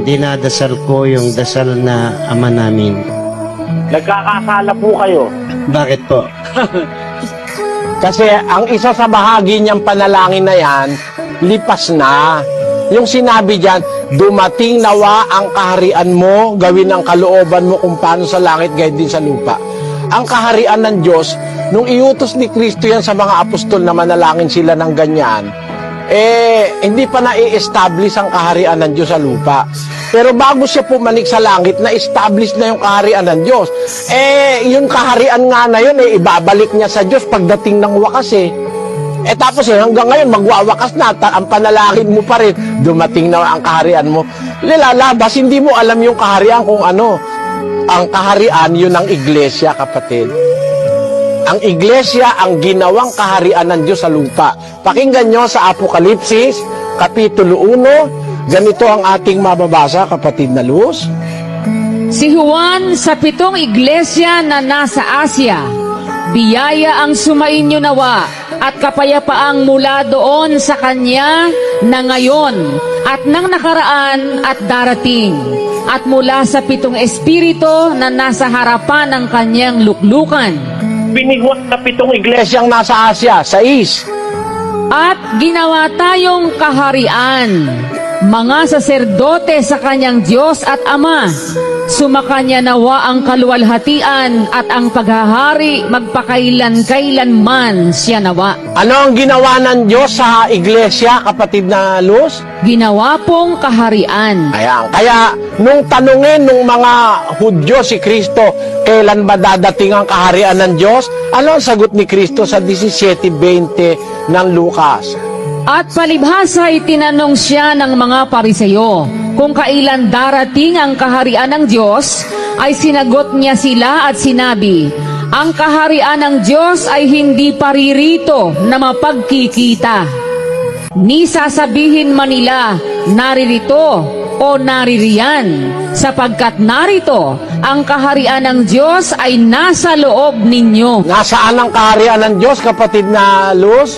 dinadasal ko yung dasal na Ama namin. Nagkakasala po kayo. Bakit po? Kasi ang isa sa bahagi niyang panalangin na yan, lipas na. Yung sinabi diyan, dumating nawa ang kaharian mo, gawin ang kalooban mo kung paano sa langit, gayon din sa lupa. Ang kaharian ng Diyos, nung iutos ni Kristo yan sa mga apostol na manalangin sila ng ganyan, hindi pa na-i-establish ang kaharian ng Diyos sa lupa. Pero bago siya pumanik sa langit, na-establish na yung kaharian ng Diyos. Yung kaharian nga na yun, ibabalik niya sa Diyos pagdating ng wakas tapos hanggang ngayon, magwawakas na, ang panalangin mo pa rin, dumating na ang kaharian mo. Lalabas, hindi mo alam yung kaharian kung ano. Ang kaharian, yun ang iglesia, kapatid. Ang iglesia, ang ginawang kaharian ng Diyos sa lupa. Pakinggan nyo sa Apokalipsis, Kapitulo 1, ganito ang ating mababasa, kapatid na Luz. Si Juan sa 7 iglesia na nasa Asia, biyaya ang sumainyo nawa at kapayapaang mula doon sa kanya na ngayon at nang nakaraan at darating, at mula sa 7 espiritu na nasa harapan ng kanyang luklukan. Binigwas na 7 iglesyang nasa Asia, 6. At ginawa tayong kaharian, mga saserdote sa kanyang Diyos at Ama. Sumakanya nawa ang kaluwalhatian at ang paghahari magpakailan-kailanman siya nawa. Ano ang ginawa ng Diyos sa iglesia, kapatid na Luz? Ginawa pong kaharian. Kaya nung tanungin nung mga Hudyo si Kristo, kailan ba dadating ang kaharian ng Diyos? Ano ang sagot ni Kristo sa 17:20 ng Lucas? At palibhasa itinanong siya ng mga Pariseyo kung kailan darating ang kaharian ng Diyos, ay sinagot niya sila at sinabi, ang kaharian ng Diyos ay hindi paririto na mapagkikita. Ni sasabihin man nila, naririto o naririyan, sapagkat narito ang kaharian ng Diyos ay nasa loob ninyo. Nasaan ang kaharian ng Diyos, kapatid na Luz?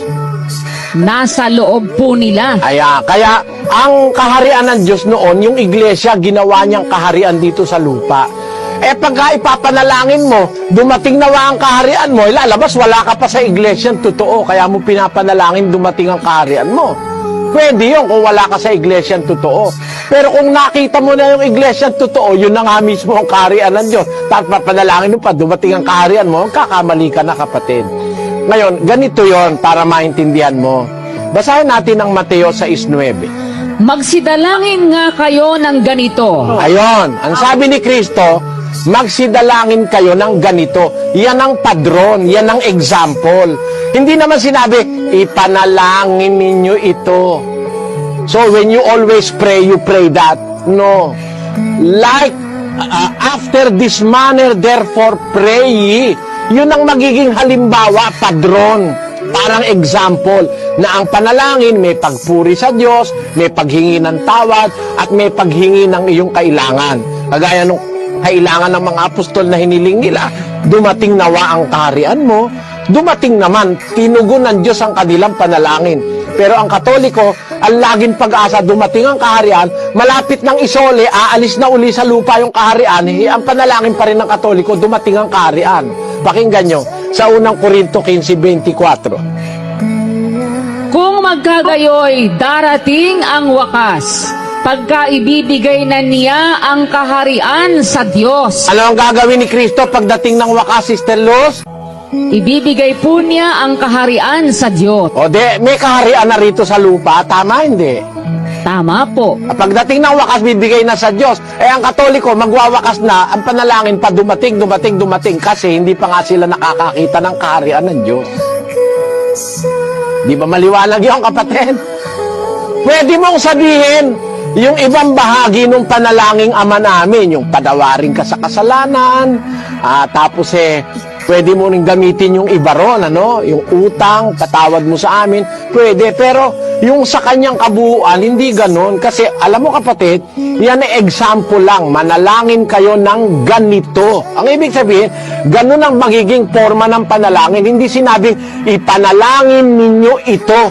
Nasa loob po nila. Kaya ang kaharian ng Diyos noon, yung iglesia, ginawa niyang kaharian dito sa lupa. Pagka ipapanalangin mo, dumating nawa ang kaharian mo, lalabas, wala ka pa sa iglesia, totoo, kaya mo pinapanalangin dumating ang kaharian mo. Pwede yun kung wala ka sa iglesia, totoo. Pero kung nakita mo na yung iglesia, totoo, yun na nga mismo ang kaharian ng Diyos. Tapos papanalangin mo pa, dumating ang kaharian mo, kakamali ka na, kapatid. Ngayon, ganito yon para maintindihan mo. Basahin natin ang Mateo 6:9. Magsidalangin nga kayo ng ganito. Ayon, ang sabi ni Kristo, magsidalangin kayo ng ganito. Yan ang padron, yan ang example. Hindi naman sinabi, ipanalangin ninyo ito. So when you always pray, you pray that. No. Like, after this manner, therefore pray ye. Yun ang magiging halimbawa, padron, parang example, na ang panalangin may pagpuri sa Diyos, may paghingi ng tawad, at may paghingi ng iyong kailangan. Kagaya nung kailangan ng mga apostol na hiniling nila, dumating nawa ang kaharian mo, dumating naman, tinugon ng Diyos ang kanilang panalangin. Pero ang Katoliko, ang laging pag-asa, dumating ang kaharian, malapit ng isole, aalis na uli sa lupa yung kaharian, ang panalangin pa rin ng Katoliko, dumating ang kaharian. Pakinggan nyo, sa unang Korinto 15:24. Kung magkagayoy, darating ang wakas, pagka ibibigay na niya ang kaharian sa Diyos. Ano ang gagawin ni Kristo pagdating ng wakas, Sister Luz? Ibibigay po niya ang kaharian sa Diyos. May kaharian na rito sa lupa, tama hindi? Tama po. Pagdating ng wakas, bibigay na sa Diyos. Ang Katoliko, magwawakas na, ang panalangin pa dumating, kasi hindi pa nga sila nakakakita ng kaharian ng Diyos. Di ba maliwanag yun, kapatid? Pwede mong sabihin, yung ibang bahagi ng panalangin Ama namin, yung padawarin ka sa kasalanan, tapos pwede mo rin gamitin yung iba ron, yung utang, patawad mo sa amin, pwede. Pero yung sa kanyang kabuuan, hindi ganon. Kasi alam mo, kapatid, yan ay example lang. Manalangin kayo ng ganito. Ang ibig sabihin, ganon ang magiging forma ng panalangin. Hindi sinabing, ipanalangin ninyo ito.